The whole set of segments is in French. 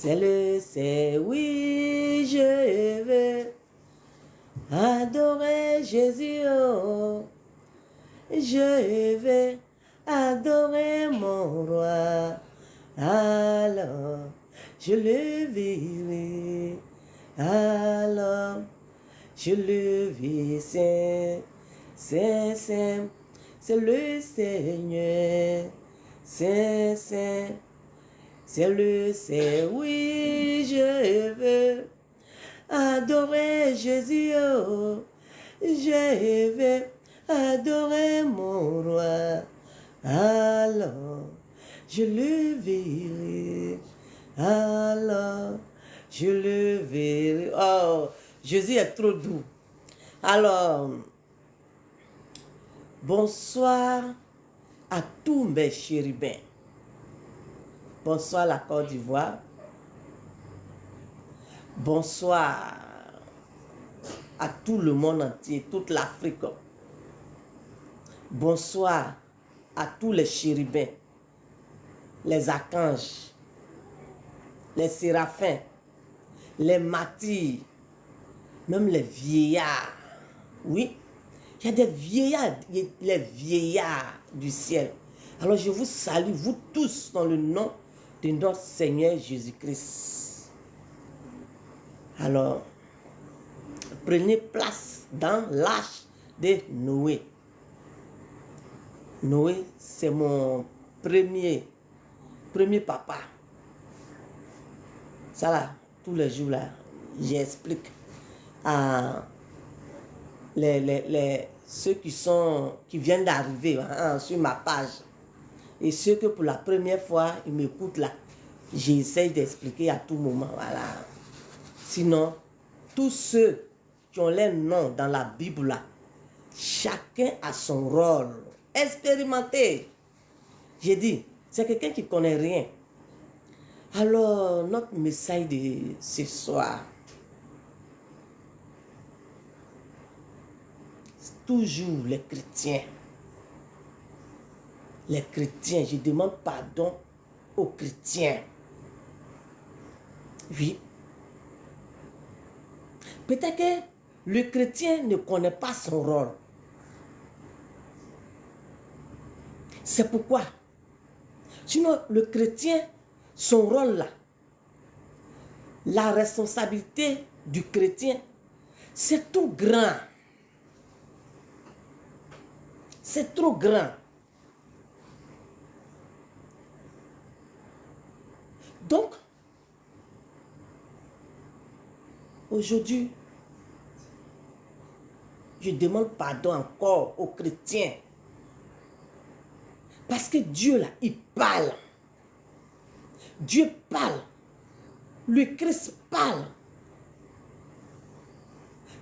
c'est oui, je veux adorer Jésus, oh. Je vais adorer mon roi, alors je le verrai, alors je le verrai, c'est le Seigneur, c'est le Seigneur, oui, je veux adorer Jésus, oh. Je vais adorer mon roi, alors je le verrai, alors je le verrai. Oh, Jésus est trop doux. Alors, bonsoir à tous mes chérubins. Bonsoir la Côte d'Ivoire. Bonsoir à tout le monde entier, toute l'Afrique. Bonsoir à tous les chérubins, les archanges, les séraphins, les martyrs, même les vieillards. Oui, il y a des vieillards, les vieillards du ciel. Alors je vous salue, vous tous, dans le nom de notre Seigneur Jésus-Christ. Alors, prenez place dans l'arche de Noé. Noé, c'est mon premier papa. Ça là, tous les jours là, j'explique à ceux qui viennent d'arriver sur ma page. Et ceux que pour la première fois, ils m'écoutent là. J'essaie d'expliquer à tout moment, voilà. Sinon, tous ceux qui ont les noms dans la Bible là, chacun a son rôle. Expérimenté. J'ai dit, c'est quelqu'un qui ne connaît rien. Alors, notre message de ce soir, c'est toujours les chrétiens. Les chrétiens, je demande pardon aux chrétiens. Oui. Peut-être que le chrétien ne connaît pas son rôle. C'est pourquoi. Sinon, le chrétien, son rôle là, la responsabilité du chrétien, c'est tout grand. C'est trop grand. Donc, aujourd'hui, je demande pardon encore aux chrétiens. Parce que Dieu, là, il parle. Dieu parle. Le Christ parle.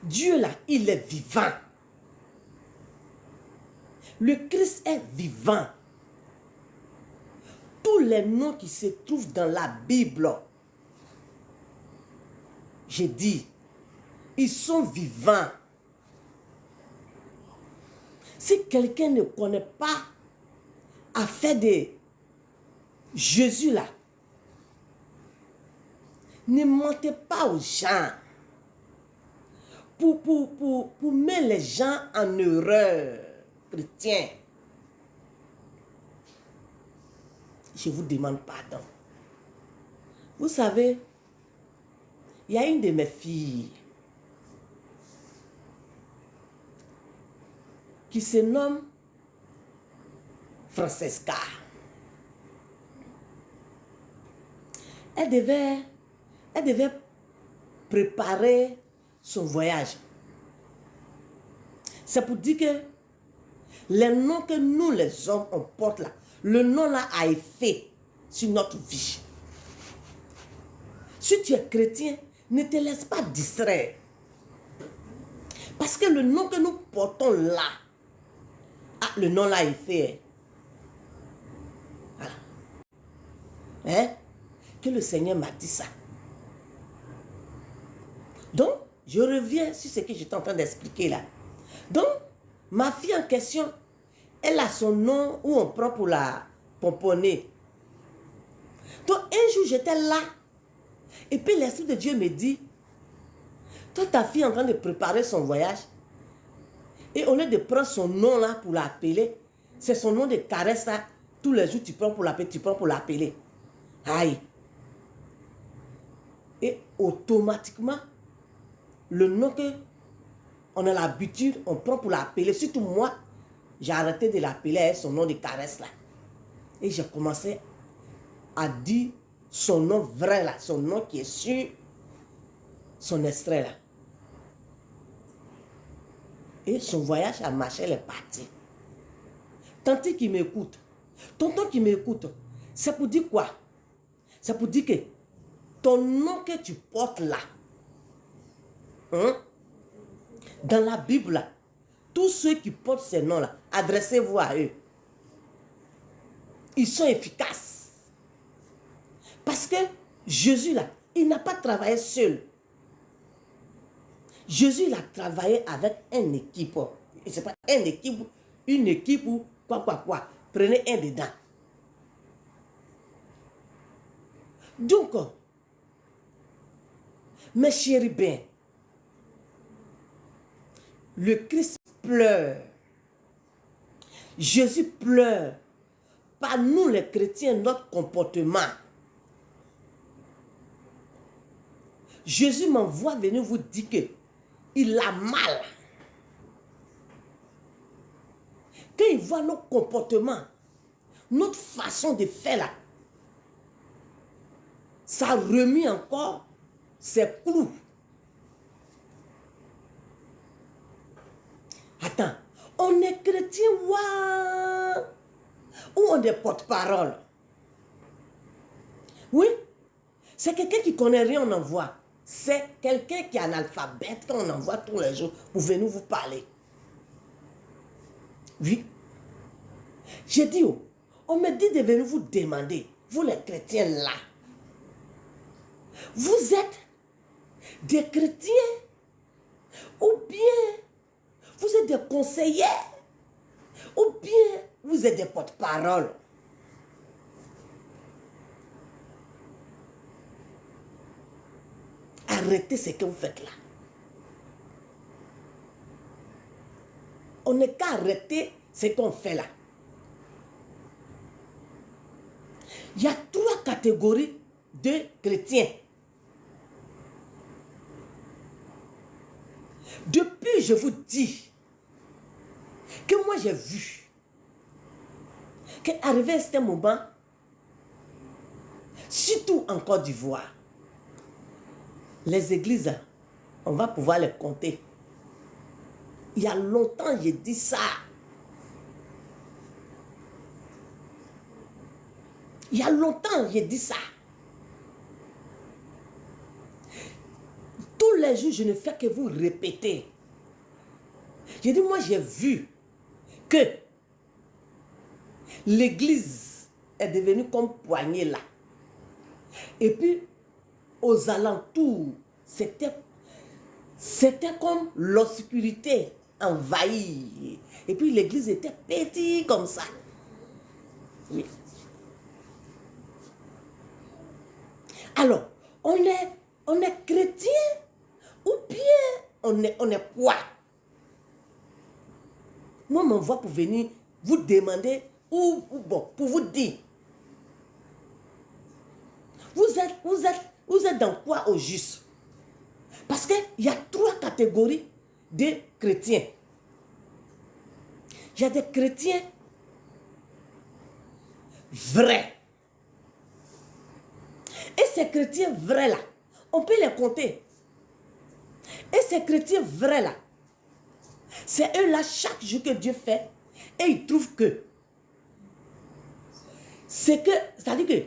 Dieu, là, il est vivant. Le Christ est vivant. Tous les noms qui se trouvent dans la Bible, j'ai dit, ils sont vivants. Si quelqu'un ne connaît pas affaire de Jésus là, ne mentez pas aux gens pour mettre les gens en erreur, chrétiens. Je vous demande pardon. Vous savez, il y a une de mes filles qui se nomme Francesca. Elle devait préparer son voyage. C'est pour dire que les noms que nous les hommes on porte là, le nom là a effet sur notre vie. Si tu es chrétien, ne te laisse pas distraire. Parce que le nom que nous portons là, le nom là a effet. Voilà. Hein? Que le Seigneur m'a dit ça. Donc, je reviens sur ce que j'étais en train d'expliquer là. Donc, ma fille en question, elle a son nom où on prend pour la pomponner. Donc, un jour, j'étais là Et puis l'Esprit de Dieu me dit, toi, ta fille est en train de préparer son voyage. Et au lieu de prendre son nom là pour l'appeler, c'est son nom de caresse là. Tous les jours, tu prends pour l'appeler, tu prends pour l'appeler. Aïe. Et automatiquement, le nom que on a l'habitude, on prend pour l'appeler. Surtout moi, j'ai arrêté de l'appeler avec son nom de caresse là. Et j'ai commencé à dire son nom vrai là, son nom qui est sur son extrait là. Et son voyage à Machel est parti. Tante qui m'écoute, tonton qui m'écoute, c'est pour dire quoi? C'est pour dire que ton nom que tu portes là, hein, dans la Bible là, tous ceux qui portent ces noms là, adressez-vous à eux. Ils sont efficaces. Parce que Jésus là, il n'a pas travaillé seul. Jésus, il a travaillé avec une équipe. C'est pas une équipe ou quoi. Prenez un dedans. Donc, mes chéris bien, le Christ pleure. Jésus pleure. Par nous les chrétiens, notre comportement. Jésus m'envoie venir vous dire que il a mal. Quand il voit nos comportements, notre façon de faire là, ça remet encore ses clous. Attends, on est chrétien, waouh, ou on est porte-parole? Oui, c'est quelqu'un qui connaît rien, on envoie. C'est quelqu'un qui est analphabète qu'on envoie tous les jours pour venir vous parler. Oui. J'ai dit, oh, on me dit de venir vous demander, vous les chrétiens là, vous êtes des chrétiens ou bien vous êtes des conseillers ou bien vous êtes des porte-parole. Arrêtez ce que vous faites là. On n'est qu'à arrêter ce qu'on fait là. Il y a 3 catégories de chrétiens. Depuis, je vous dis que moi j'ai vu qu'arrivé à ce moment, surtout en Côte d'Ivoire, les églises, on va pouvoir les compter. Il y a longtemps, j'ai dit ça. Il y a longtemps, j'ai dit ça. Tous les jours, je ne fais que vous répéter. J'ai dit, moi, j'ai vu que l'église est devenue comme poignée là. Et puis, aux alentours, c'était comme l'obscurité envahie. Et puis, l'église était petite comme ça. Oui. Alors, on est chrétien ou bien on est quoi? Moi, on m'envoie pour venir vous demander ou bon, pour vous dire. Vous êtes dans quoi au juste? Parce qu'il y a 3 catégories de chrétiens. Il y a des chrétiens vrais. Et ces chrétiens vrais là, on peut les compter. Et ces chrétiens vrais là, c'est eux là chaque jour que Dieu fait. Et ils trouvent que c'est-à-dire que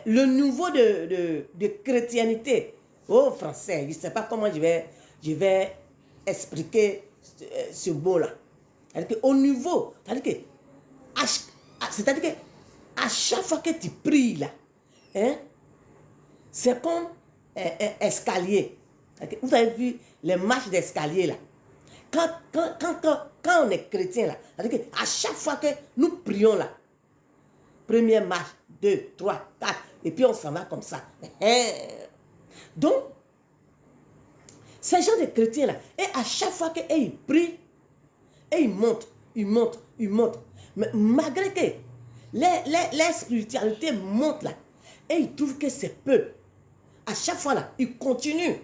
le niveau de chrétienté, oh français, je ne sais pas comment je vais expliquer ce mot-là. C'est-à-dire qu'au niveau, c'est-à-dire que à chaque fois que tu pries là, hein, c'est comme un escalier. Vous avez vu les marches d'escalier là. Quand on est chrétien là, c'est-à-dire qu'à chaque fois que nous prions là, première marche, 2, 3, 4. Et puis on s'en va comme ça. Donc, ces gens de chrétiens-là, et à chaque fois qu'ils prient, et ils montent, ils montent, ils montent. Mais malgré que les spiritualités montent là, et ils trouvent que c'est peu. À chaque fois là, ils continuent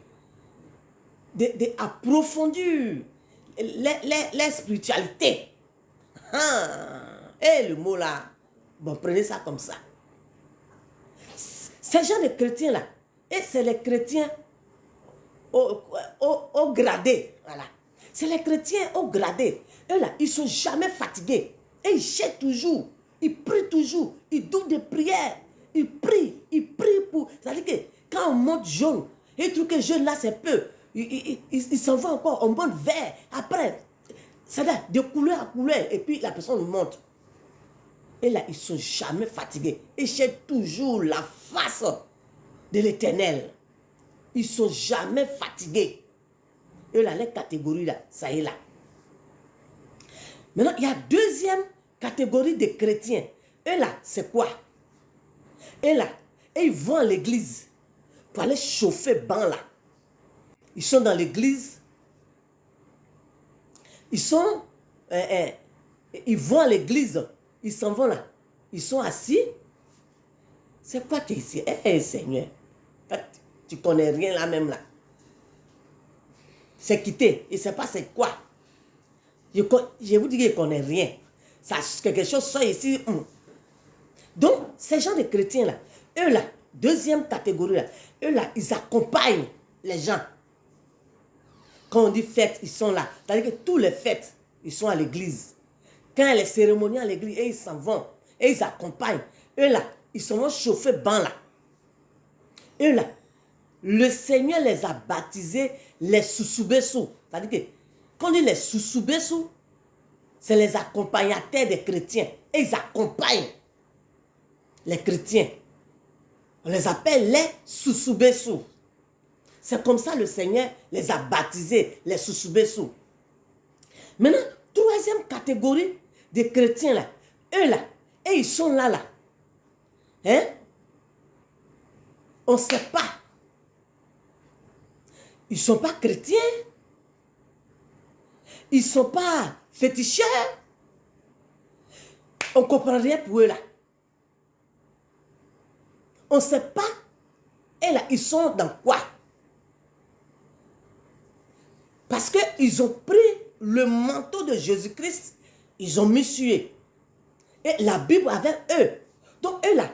d'approfondir les spiritualités. Et le mot là, bon, prenez ça comme ça. Ces gens de chrétiens là, et c'est les chrétiens au gradé, voilà. C'est les chrétiens au gradé. Eux là, ils ne sont jamais fatigués. Et ils cherchent toujours, ils prient toujours, ils doutent de prière. Ils prient pour... C'est-à-dire que quand on monte jaune, ils trouvent que jaune là c'est peu. Ils s'en vont encore, on monte vert. Après, c'est-à-dire de couleur à couleur. Et puis la personne monte. Et là, ils ne sont jamais fatigués. Ils cherchent toujours la face de l'Éternel. Ils ne sont jamais fatigués. Et là, les catégories là, ça y est là. Maintenant, il y a deuxième catégorie de chrétiens. Et là, c'est quoi? Et là, ils vont à l'église pour aller chauffer banc là. Ils sont dans l'église. Ils vont à l'église. Ils s'en vont là. Ils sont assis. C'est quoi tu es ici? Seigneur, tu connais rien là même là. C'est quitté. Il ne sait pas c'est quoi. Je vous dis qu'il ne connaît rien. Ça, quelque chose sort ici. Donc, ces gens de chrétiens là, eux là, deuxième catégorie là, eux là, ils accompagnent les gens. Quand on dit fête, ils sont là. C'est-à-dire que tous les fêtes, ils sont à l'église. Quand il y a les cérémonies à l'église, ils s'en vont. Et ils accompagnent. Eux là, ils se vont chauffer banc là. Eux là, le Seigneur les a baptisés les Susubesou. C'est-à-dire que quand on dit les Susubesou, c'est les accompagnateurs des chrétiens. Et ils accompagnent les chrétiens. On les appelle les Susubesou. C'est comme ça le Seigneur les a baptisés, les Susubesou. Maintenant, troisième catégorie de chrétiens là, eux là, et ils sont là. Hein? On ne sait pas. Ils ne sont pas chrétiens. Ils ne sont pas féticheurs. On ne comprend rien pour eux là. On ne sait pas. Et là, ils sont dans quoi? Parce qu'ils ont pris le manteau de Jésus-Christ, ils ont mis sur eux. Et la Bible avec eux. Donc eux là,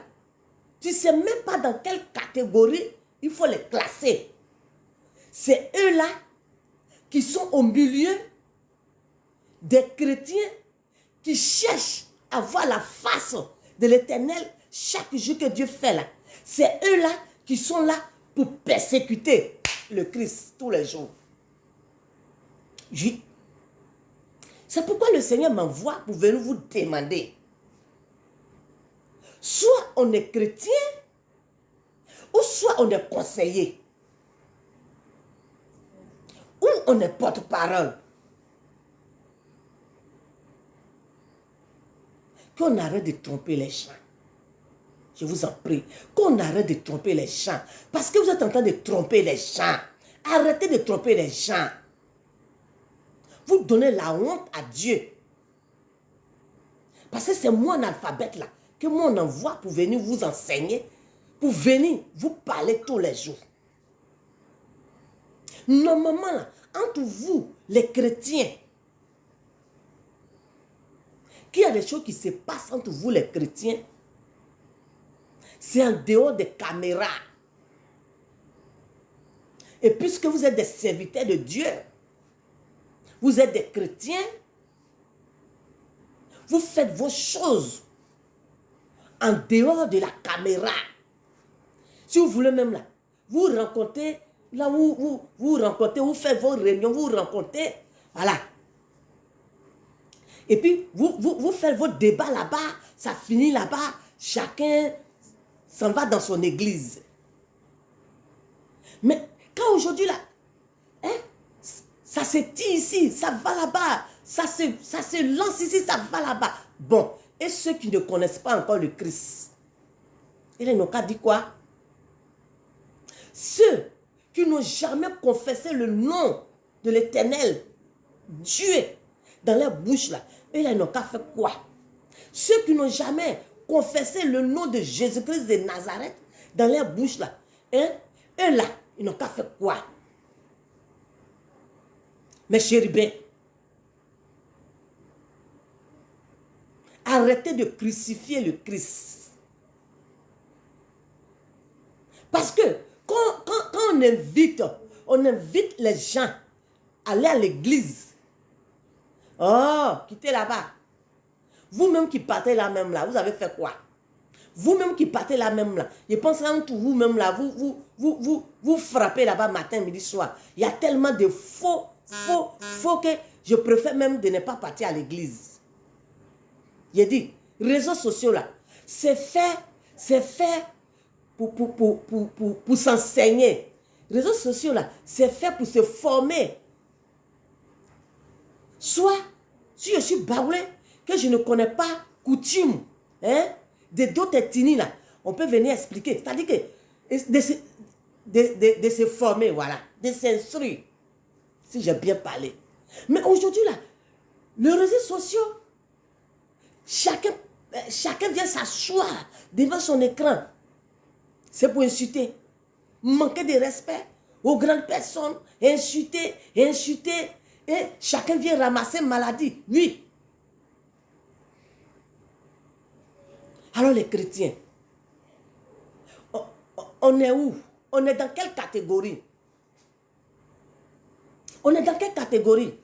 tu ne sais même pas dans quelle catégorie il faut les classer. C'est eux là qui sont au milieu des chrétiens qui cherchent à voir la face de l'Éternel chaque jour que Dieu fait là. C'est eux là qui sont là pour persécuter le Christ tous les jours. C'est pourquoi le Seigneur m'envoie pour venir vous demander. Soit on est chrétien, ou soit on est conseiller, ou on est porte-parole. Qu'on arrête de tromper les gens. Je vous en prie. Qu'on arrête de tromper les gens. Parce que vous êtes en train de tromper les gens. Arrêtez de tromper les gens. Vous donnez la honte à Dieu. Parce que c'est moi, analphabète là, que moi on envoie pour venir vous enseigner, pour venir vous parler tous les jours. Normalement, là, entre vous, les chrétiens, qu'il y a des choses qui se passent entre vous, les chrétiens, c'est en dehors des caméras. Et puisque vous êtes des serviteurs de Dieu, vous êtes des chrétiens, vous faites vos choses en dehors de la caméra. Si vous voulez même là, vous rencontrez, là où vous rencontrez, vous faites vos réunions, vous rencontrez, voilà. Et puis, vous faites vos débats là-bas, ça finit là-bas, chacun s'en va dans son église. Mais quand aujourd'hui là, hein, ça se tire ici, ça va là-bas, ça se lance ici, ça va là-bas. Bon, et ceux qui ne connaissent pas encore le Christ, Et les Noka dit quoi? Ceux qui n'ont jamais confessé le nom de l'Éternel, Dieu, dans leur bouche là, et les Noka fait quoi? Ceux qui n'ont jamais confessé le nom de Jésus-Christ de Nazareth dans leur bouche là, hein? Eux là, ils n'ont qu'à faire quoi? Mes chérubins, arrêtez de crucifier le Christ. Parce que quand on invite les gens à aller à l'église. Oh, quittez là-bas. Vous-même qui partez là même là, vous avez fait quoi? Vous-même qui partez là même là, je pense que vous-même là, vous frappez là-bas matin, midi, soir. Il y a tellement de faux que je préfère même de ne pas partir à l'église. J'ai dit, réseaux sociaux là, c'est fait pour s'enseigner. Réseaux sociaux là, c'est fait pour se former. Soit, si je suis baoulé, que je ne connais pas coutume, hein, de d'autres ethnies là, on peut venir expliquer. C'est-à-dire que de se former, voilà, de s'instruire, si j'ai bien parlé. Mais aujourd'hui là, les réseaux sociaux, chacun vient s'asseoir devant son écran. C'est pour insulter, manquer de respect aux grandes personnes, insulter, et chacun vient ramasser maladie, oui. Alors les chrétiens, on est où? On est dans quelle catégorie? On est dans quelle catégorie?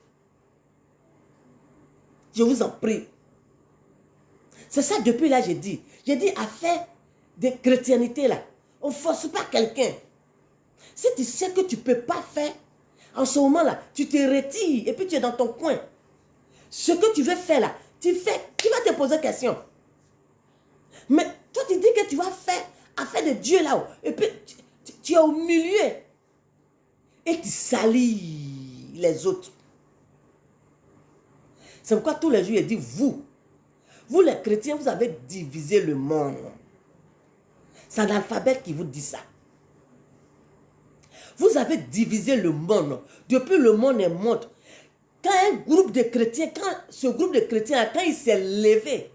Je vous en prie. C'est ça depuis là j'ai dit affaire de chrétienté là. On ne force pas quelqu'un. Si tu sais que tu ne peux pas faire, en ce moment là, tu te retires et puis tu es dans ton coin. Ce que tu veux faire là, tu vas te poser question. Mais toi, tu dis que tu vas faire affaire de Dieu là-haut. Et puis, tu es au milieu. Et tu salis les autres. C'est pourquoi tous les jours, il dit, vous les chrétiens, vous avez divisé le monde. C'est un alphabet qui vous dit ça. Vous avez divisé le monde. Depuis le monde est mort. Quand un groupe de chrétiens, ce groupe de chrétiens, quand il s'est levé,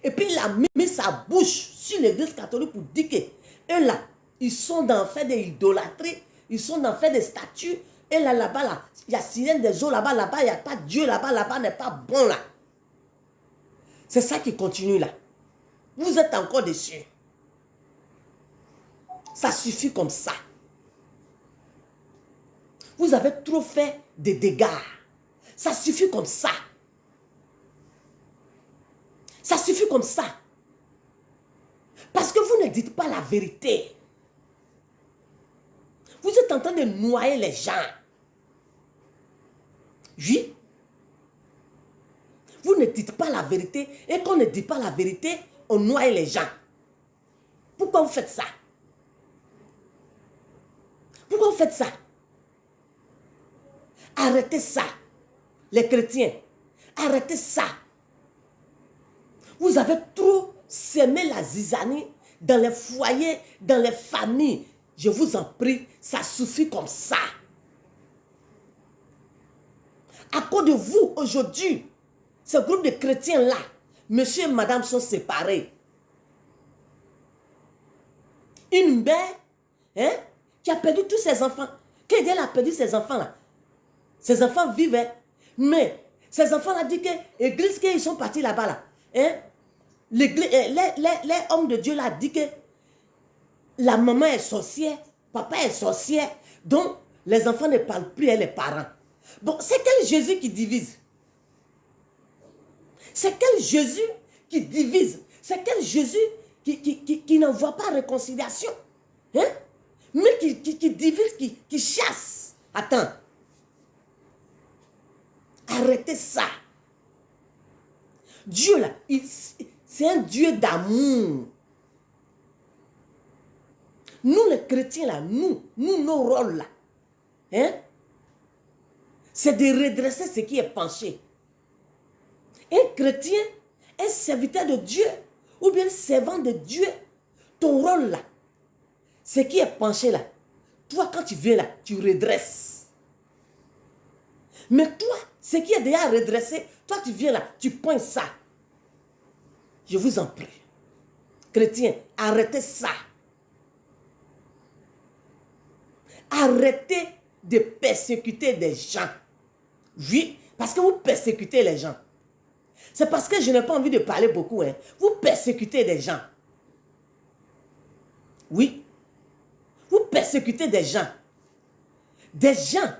et puis il a mis sa bouche sur l'église catholique pour dire que eux là, ils sont dans le fait de l'idolâtrie, ils sont dans le fait des statues, et là-bas, là, il y a sirène des eaux là-bas, il n'y a pas Dieu là-bas n'est pas bon là. C'est ça qui continue là. Vous êtes encore dessus. Ça suffit comme ça. Vous avez trop fait de dégâts. Ça suffit comme ça. Ça suffit comme ça. Parce que vous ne dites pas la vérité. Vous êtes en train de noyer les gens. Oui. Vous ne dites pas la vérité. Et quand on ne dit pas la vérité, on noie les gens. Pourquoi vous faites ça? Pourquoi vous faites ça? Arrêtez ça. Les chrétiens, arrêtez ça. Vous avez trop sémé la zizanie dans les foyers, dans les familles. Je vous en prie, ça suffit comme ça. À cause de vous, aujourd'hui, ce groupe de chrétiens-là, monsieur et madame sont séparés. Une mère, hein, qui a perdu tous ses enfants. Quand elle a perdu ses enfants-là, ses enfants vivaient. Mais ces enfants-là disent que l'église, qu'ils sont partis là-bas, là, hein, les hommes de Dieu là disent que la maman est sorcière, papa est sorcière, donc les enfants ne parlent plus à les parents. Bon, c'est quel Jésus qui divise? C'est quel Jésus qui divise? C'est quel Jésus qui n'envoie pas réconciliation? Hein? Mais qui divise, qui chasse. Attends. Arrêtez ça. Dieu là, c'est un Dieu d'amour. Nous les chrétiens là, nous nos rôles là, hein, c'est de redresser ce qui est penché. Un chrétien, un serviteur de Dieu, ou bien servant de Dieu, ton rôle là, ce qui est penché là, toi quand tu viens là, tu redresses. Mais toi, ce qui est déjà redressé, toi tu viens là, tu pointes ça. Je vous en prie. Chrétiens, arrêtez ça. Arrêtez de persécuter des gens. Oui, parce que vous persécutez les gens. C'est parce que je n'ai pas envie de parler beaucoup. Hein. Vous persécutez des gens. Oui. Vous persécutez des gens. Des gens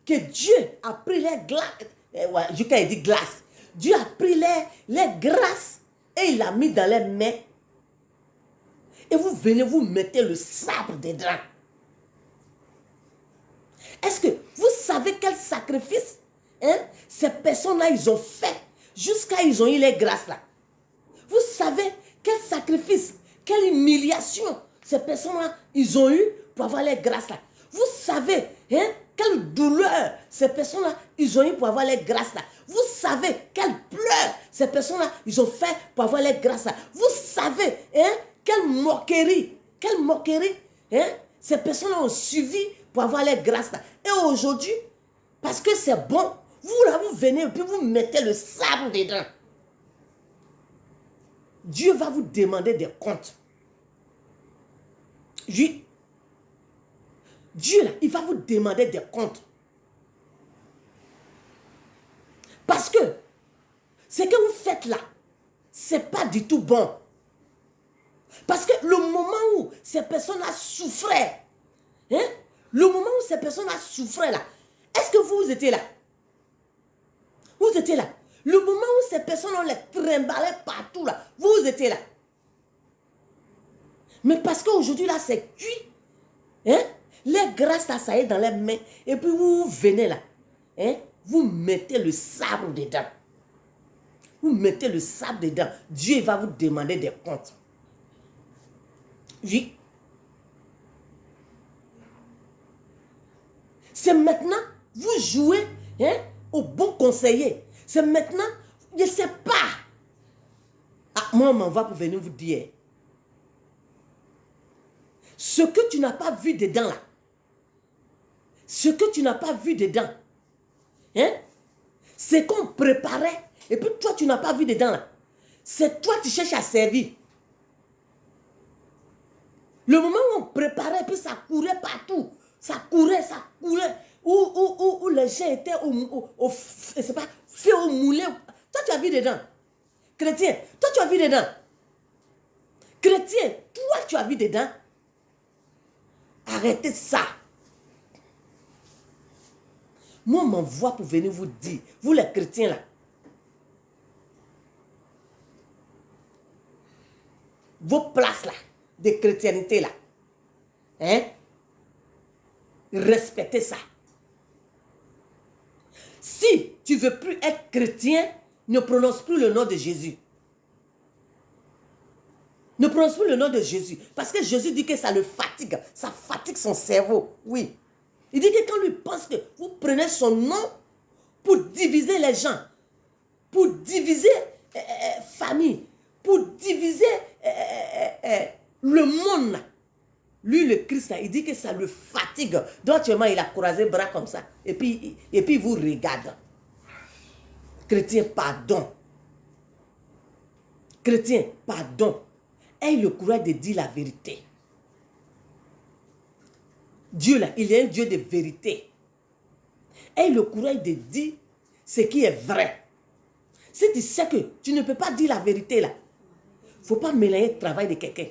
que Dieu a pris les glaces. Je quand il dit glace. Dieu a pris les grâces et il l'a mis dans les mains. Et vous venez, vous mettez le sabre dedans. Est-ce que vous savez quel sacrifice ces personnes-là, ils ont fait jusqu'à ils ont eu les grâces là? Vous savez quel sacrifice, quelle humiliation ces personnes-là, ils ont eu pour avoir les grâces là? Vous savez quelle douleur ces personnes-là, ils ont eu pour avoir les grâces là? Vous savez quelle pleurs ces personnes-là, ils ont fait pour avoir les grâces là? Vous savez quelle moquerie ces personnes-là ont suivi pour avoir les grâces là? Et aujourd'hui, parce que c'est bon, vous là, vous venez et puis vous mettez le sabre dedans. Dieu va vous demander des comptes. Oui. Dieu là, il va vous demander des comptes. Parce que ce que vous faites là, c'est pas du tout bon. Parce que le moment où ces personnes-là souffraient, le moment où ces personnes-là souffraient là, est-ce que vous étiez là? Vous étiez là. Le moment où ces personnes, on les trimballait partout là, vous étiez là. Mais parce qu'aujourd'hui là, c'est cuit. Les grâces là, ça est dans les mains. Et puis vous venez là. Vous mettez le sabre dedans. Vous mettez le sabre dedans. Dieu va vous demander des comptes. Oui. C'est maintenant, vous jouez au bon conseiller. C'est maintenant, je ne sais pas. Ah, moi, on m'envoie pour venir vous dire. Ce que tu n'as pas vu dedans là. Ce que tu n'as pas vu dedans. C'est qu'on préparait. Et puis toi, tu n'as pas vu dedans là. C'est toi qui cherches à servir. Le moment où on préparait, puis ça courait partout. Ça courait. Où les gens étaient c'est pas, fait au moulin. Toi, tu as vu dedans. Chrétien, toi, tu as vu dedans. Chrétien, toi, tu as vu dedans. Arrêtez ça. Moi, on m'envoie pour venir vous dire, vous les chrétiens là, vos places là, de chrétienté là, respectez ça. Si tu ne veux plus être chrétien, ne prononce plus le nom de Jésus. Ne prononce plus le nom de Jésus. Parce que Jésus dit que ça le fatigue. Ça fatigue son cerveau. Oui. Il dit que quand lui pense que vous prenez son nom pour diviser les gens, pour diviser famille, pour diviser le monde. Lui, le Christ, il dit que ça le fatigue. Donc, actuellement, il a croisé les bras comme ça. Et puis il vous regarde. Chrétien, pardon. Chrétien, pardon. Aie le courage de dire la vérité. Dieu, là, il est un Dieu de vérité. Aie le courage de dire ce qui est vrai. Si tu sais que tu ne peux pas dire la vérité, là, il ne faut pas mélanger le travail de quelqu'un.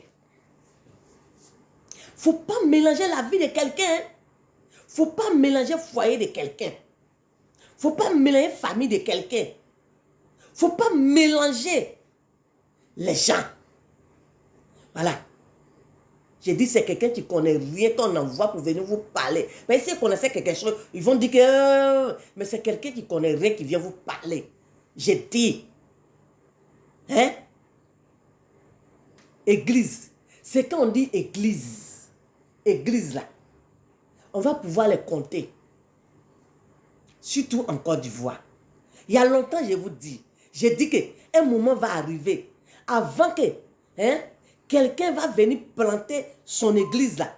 Il ne faut pas mélanger la vie de quelqu'un. Il ne faut pas mélanger le foyer de quelqu'un. Il ne faut pas mélanger la famille de quelqu'un. Il ne faut pas mélanger les gens. Voilà. J'ai dit, c'est quelqu'un qui ne connaît rien, qu'on envoie pour venir vous parler. Mais s'ils connaissaient quelque chose, ils vont dire que... mais c'est quelqu'un qui ne connaît rien qui vient vous parler. J'ai dit. Église. C'est quand on dit église. Église là. On va pouvoir les compter. Surtout en Côte d'Ivoire. Il y a longtemps, je vous dis. J'ai dit qu'un moment va arriver. Avant que quelqu'un va venir planter son église là.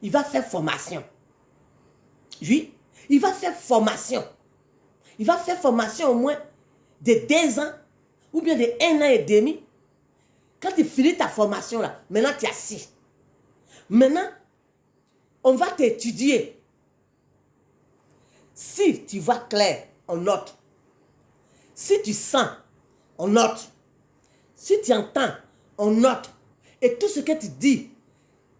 Il va faire formation. Oui, il va faire formation. Il va faire formation au moins de 2 ans ou bien de 1 an et demi. Quand tu finis ta formation là, maintenant tu es assis. Maintenant, on va t'étudier. Si tu vois clair, on note. Si tu sens, on note. Si tu entends, on note. Et tout ce que tu dis,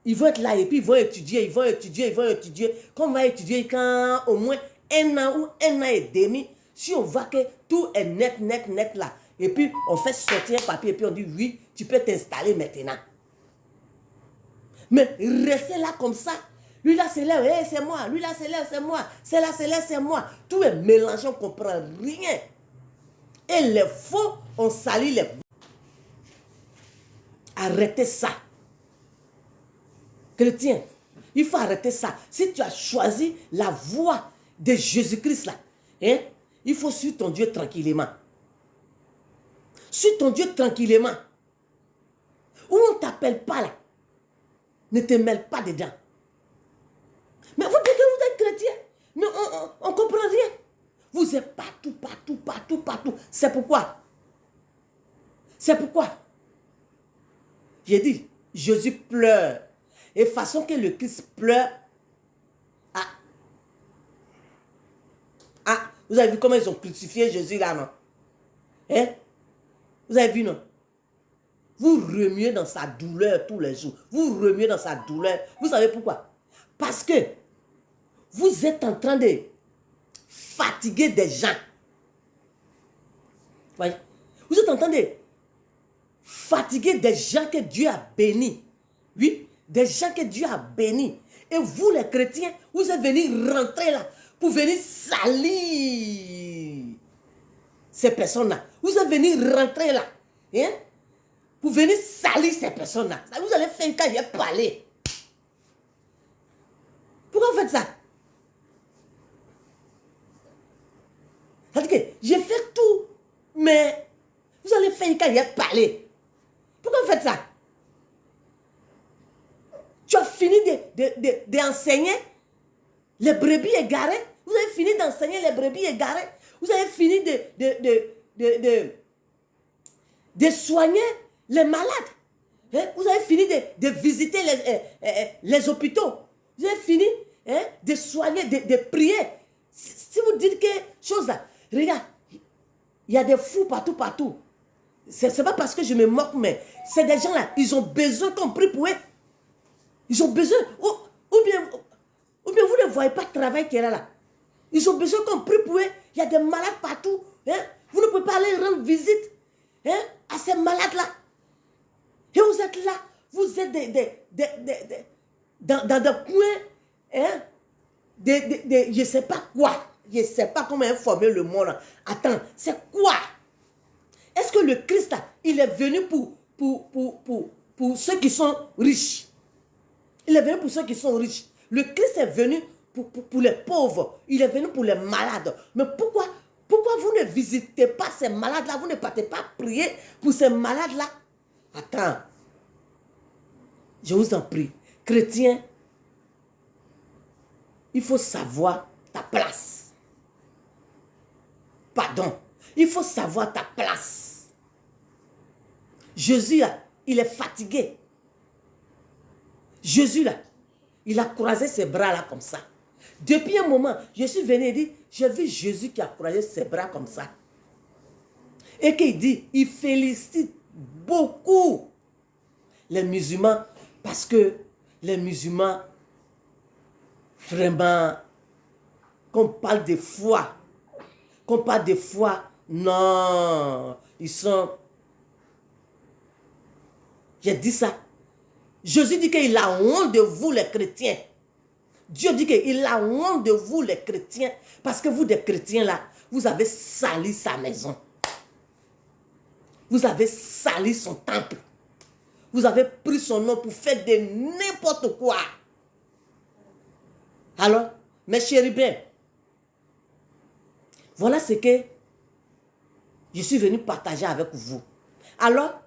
ils vont être là et puis ils vont étudier, ils vont étudier, ils vont étudier. Quand on va étudier, quand au moins 1 an ou 1 an et demi, si on voit que tout est net, net, net là, et puis on fait sortir un papier et puis on dit oui, tu peux t'installer maintenant. Mais rester là comme ça, lui là c'est là, hey, c'est moi, lui là c'est là, c'est moi, c'est là, c'est moi. Tout est mélangé, on ne comprend rien. Et les faux, on salit les... Arrêtez ça. Chrétien, il faut arrêter ça. Si tu as choisi la voie de Jésus-Christ là, hein, il faut suivre ton Dieu tranquillement. Suis ton Dieu tranquillement. Où on ne t'appelle pas là, ne te mêle pas dedans. Mais vous dites que vous êtes chrétien, mais on ne comprend rien. Vous êtes partout, partout, partout, partout. C'est pourquoi. C'est pourquoi. J'ai dit, Jésus pleure. Et façon que le Christ pleure. Vous avez vu comment ils ont crucifié Jésus là, non? Hein? Vous avez vu, non? Vous remuez dans sa douleur tous les jours. Vous remuez dans sa douleur. Vous savez pourquoi? Parce que vous êtes en train de fatiguer des gens. Voyez? Vous êtes en train de fatiguer des gens que Dieu a bénis. Oui, des gens que Dieu a bénis. Et vous, les chrétiens, vous êtes venus rentrer là pour venir salir ces personnes-là. Vous êtes venus rentrer là, hein, pour venir salir ces personnes-là. Vous allez faire quand il y a parlé. Pourquoi vous faites ça? C'est-à-dire que j'ai fait tout, mais vous allez faire quand il y a parlé. Pourquoi vous faites ça? Tu as fini d'enseigner les brebis égarées. Vous avez fini d'enseigner les brebis égarées. Vous avez fini de soigner les malades. Hein? Vous avez fini de visiter les hôpitaux. Vous avez fini, hein, de soigner, de prier. Si vous dites que chose là, regarde, il y a des fous partout, partout. C'est pas parce que je me moque, mais c'est des gens là, ils ont besoin qu'on prie pour eux. Ils ont besoin, ou bien vous ne voyez pas le travail qu'il y a là. Ils ont besoin qu'on prie pour eux. Il y a des malades partout. Hein? Vous ne pouvez pas aller rendre visite, hein, à ces malades-là. Et vous êtes là, vous êtes dans des coins, hein, je ne sais pas quoi. Je ne sais pas comment informer le monde. Attends, c'est quoi? Est-ce que le Christ, là, il est venu pour ceux qui sont riches? Il est venu pour ceux qui sont riches. Le Christ est venu pour les pauvres. Il est venu pour les malades. Mais pourquoi vous ne visitez pas ces malades-là? Vous ne partez pas prier pour ces malades-là? Attends. Je vous en prie. Chrétien, il faut savoir ta place. Pardon. Il faut savoir ta place. Jésus, là, il est fatigué. Jésus, là, il a croisé ses bras là comme ça. Depuis un moment, je suis venu et dit, j'ai vu Jésus qui a croisé ses bras comme ça. Et qu'il dit, il félicite beaucoup les musulmans parce que les musulmans, vraiment, qu'on parle de foi, non, ils sont... J'ai dit ça. Jésus dit qu'il a honte de vous les chrétiens. Dieu dit qu'il a honte de vous les chrétiens. Parce que vous des chrétiens là, vous avez sali sa maison. Vous avez sali son temple. Vous avez pris son nom pour faire de n'importe quoi. Alors, mes chérubins, voilà ce que je suis venu partager avec vous. Alors,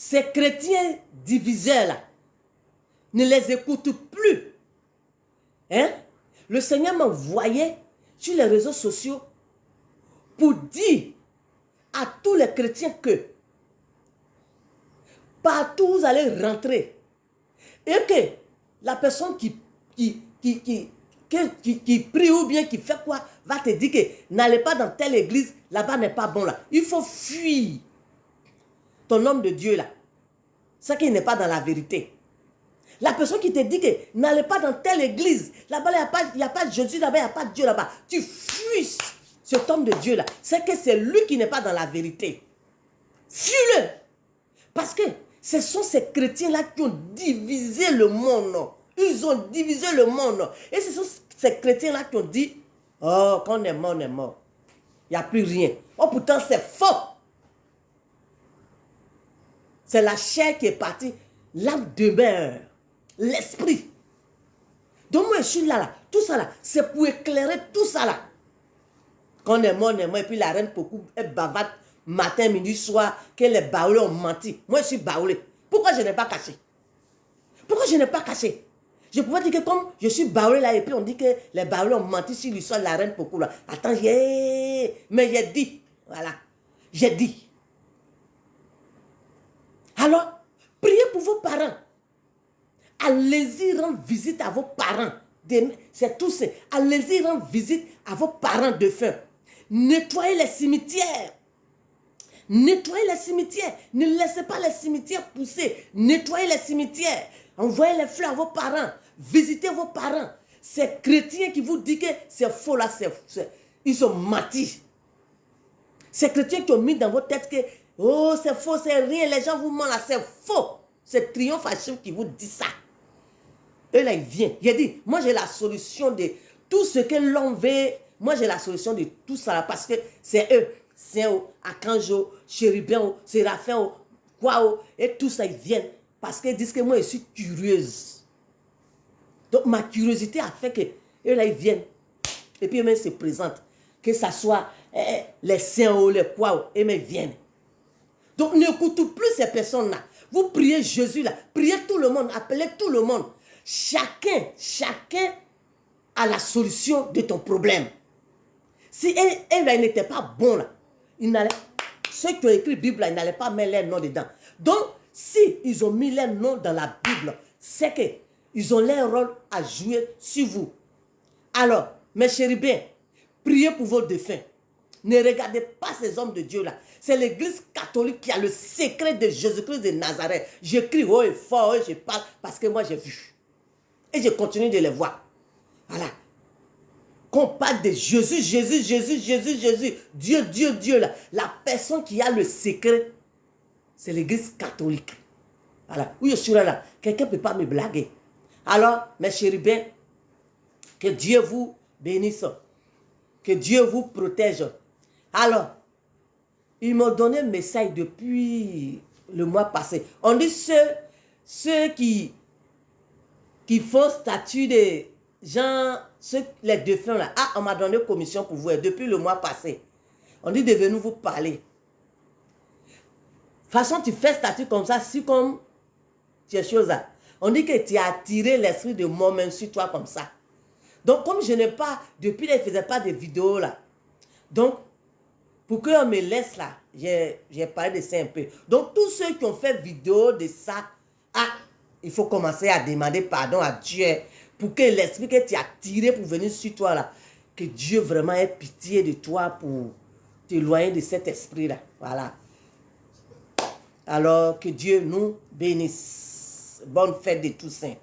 ces chrétiens diviseurs-là, ne les écoute plus. Hein? Le Seigneur m'envoyait sur les réseaux sociaux pour dire à tous les chrétiens que partout où vous allez rentrer et que la personne qui prie ou bien qui fait quoi va te dire que n'allez pas dans telle église, là-bas n'est pas bon là. Il faut fuir ton homme de Dieu là. C'est qu'il n'est pas dans la vérité. La personne qui te dit que n'allez pas dans telle église, là-bas il n'y a pas Jésus, là-bas il n'y a pas Dieu là-bas. Tu fuis cet homme de Dieu là. C'est que c'est lui qui n'est pas dans la vérité. Fuis-le. Parce que ce sont ces chrétiens-là qui ont divisé le monde. Ils ont divisé le monde. Et ce sont ces chrétiens-là qui ont dit, oh, quand on est mort, on est mort. Il n'y a plus rien. Oh, pourtant, c'est faux. C'est la chair qui est partie. L'âme demeure. L'esprit. Donc, moi, je suis là. Tout ça, là, c'est pour éclairer tout ça, là. Quand on est mort, on est mort. Et puis, la reine Pokou, elle bavate matin, midi, soir, que les baoulés ont menti. Moi, je suis baoulé. Pourquoi je n'ai pas caché? Pourquoi je n'ai pas caché? Je pouvais dire que comme je suis baoulé là, et puis on dit que les baoulés ont menti sur l'histoire de la reine Pokou là. Attends, mais j'ai dit. Voilà. J'ai dit. Alors, priez pour vos parents. Allez-y rendre visite à vos parents. C'est tout ça. Allez-y rendre visite à vos parents défunts. Nettoyez les cimetières. Nettoyez les cimetières. Ne laissez pas les cimetières pousser. Nettoyez les cimetières. Envoyez les fleurs à vos parents. Visitez vos parents. Ces chrétiens qui vous disent que c'est faux là, ils sont matis. Ces chrétiens qui ont mis dans votre tête que oh, c'est faux, c'est rien, les gens vous mentent là, c'est faux. C'est Triomphe Hachim qui vous dit ça. Et là, il vient. Il a dit, moi j'ai la solution de tout ce que l'on veut. Moi j'ai la solution de tout ça là, parce que c'est eux. C'est Akanjo, Chérubin, Séraphin, quoi, et tout ça, ils viennent. Parce qu'ils disent que moi, je suis curieuse. Donc, ma curiosité a fait que, eux là, ils viennent. Et puis, eux-mêmes se présentent. Que ce soit les saints ou les quoi, eux-mêmes viennent. Donc, n'écoutez plus ces personnes-là. Vous priez Jésus là. Priez tout le monde. Appelez tout le monde. Chacun a la solution de ton problème. Si elle là, il n'était pas bon là, ceux qui ont écrit la Bible là, ils n'allaient pas mettre leur nom dedans. Donc, si ils ont mis leur nom dans la Bible, c'est qu'ils ont leur rôle à jouer sur vous. Alors, mes chérubins, priez pour vos défunts. Ne regardez pas ces hommes de Dieu là. C'est l'église catholique qui a le secret de Jésus-Christ de Nazareth. Je crie haut et fort, et je parle parce que moi j'ai vu. Et je continue de les voir. Voilà. Qu'on parle de Jésus, Dieu là. La personne qui a le secret, c'est l'église catholique. Voilà. Où je suis là, quelqu'un ne peut pas me blaguer. Alors, mes chérubins, que Dieu vous bénisse. Que Dieu vous protège. Alors, ils m'ont donné un message depuis le mois passé. On dit ceux qui font statut de gens, les défunts là. Ah, on m'a donné commission pour vous depuis le mois passé. On dit de venir vous parler. De toute façon, tu fais statut comme ça, si comme tu chose là. On dit que tu as attiré l'esprit de mort même sur toi comme ça. Donc, comme je n'ai pas, depuis là, je ne faisais pas de vidéos là. Donc, pour qu'on me laisse là, j'ai parlé de ça un peu. Donc, tous ceux qui ont fait vidéo de ça, il faut commencer à demander pardon à Dieu pour que l'esprit que tu as tiré pour venir sur toi là, que Dieu vraiment ait pitié de toi pour t'éloigner de cet esprit là. Voilà. Alors, que Dieu nous bénisse. Bonne fête de Toussaint.